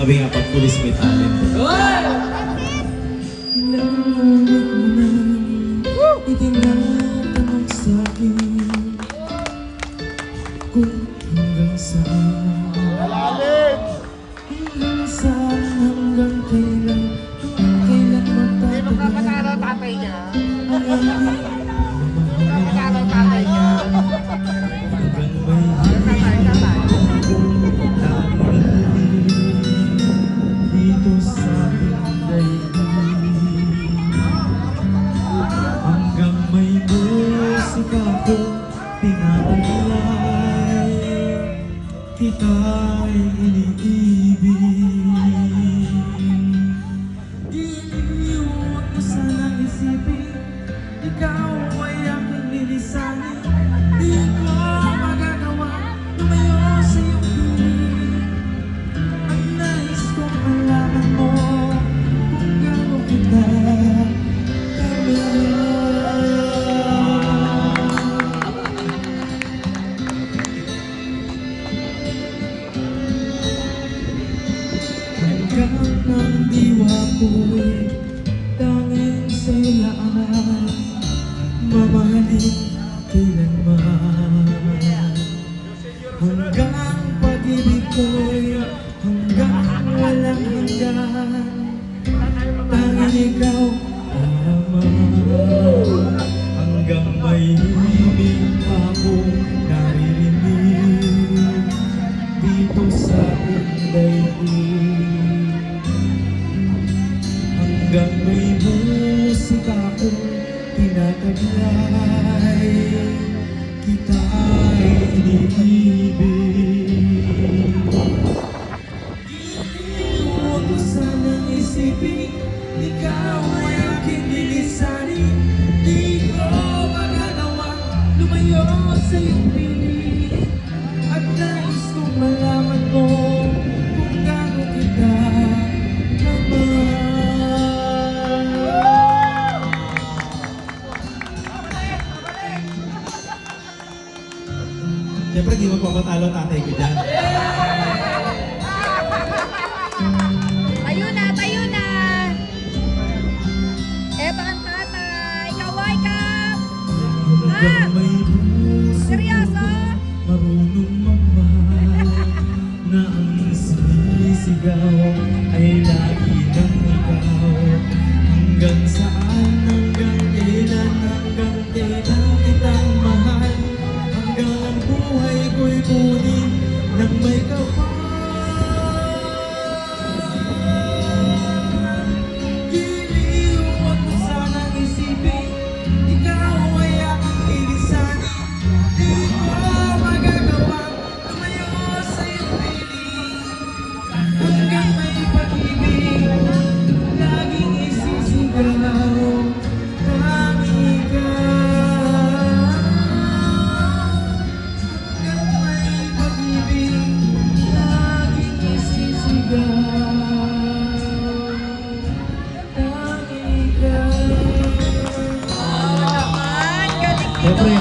Sabi nga, pag pulis may talent. Itinatanong sa'kin kung hanggang saan, hanggang saan, hanggang kailan, kailan magtatagal tatay niya. ang aking Tatay niya. hanggang may dito sa aking daigdig, hanggang may musika kong tinatagay, kita'y iniibig. Iniiwan mo sanang isipin, ikaw ay aking lilisanin. Di ko magagawa tumayo sa iyong piling. Ang nais kong malaman mo kung gaano kita kamahal. Hanggang ng diwa ko'y tanging sa'yo lang mamahalin kailanman. Hanggang pag-ibig ko'y hanggang walang hanggan, tanging ikaw lamang. Hanggang may himig akong naririnig dito sa aking daigdig, hanggang may musika akong tinataglay, kita ay iniibig. Huwag mo sanang isipin, ikaw ay aking lilisanin. Di ko magagawa lumayo sa iyong piling, at nais kong malaman mo kung gaano kita kamahal. Siyempre, di magpapatalo tatay ko dyan. Tayo na, tayo na! Eto ang tatay! Kaway ka! Hanggang may puso Seryoso? marunong magmahal, na ang sinisigaw ay lagi ng ikaw. Hanggang saan, hanggang kailan, hanggang kailan kitang mahal, hanggang ang buhay ko'y kunin ng may kapal. Giliw, huwag mo sanang isipin, ikaw ay aking ilisanin. Di ko magagawa tumayo sa iyong piling, hanggang may pag-ibig laging isisigaw, tanging ikaw. Hanggang may pag-ibig laging isisigaw, tanging ikaw. Oh, naman! Galing nito! Siyempre,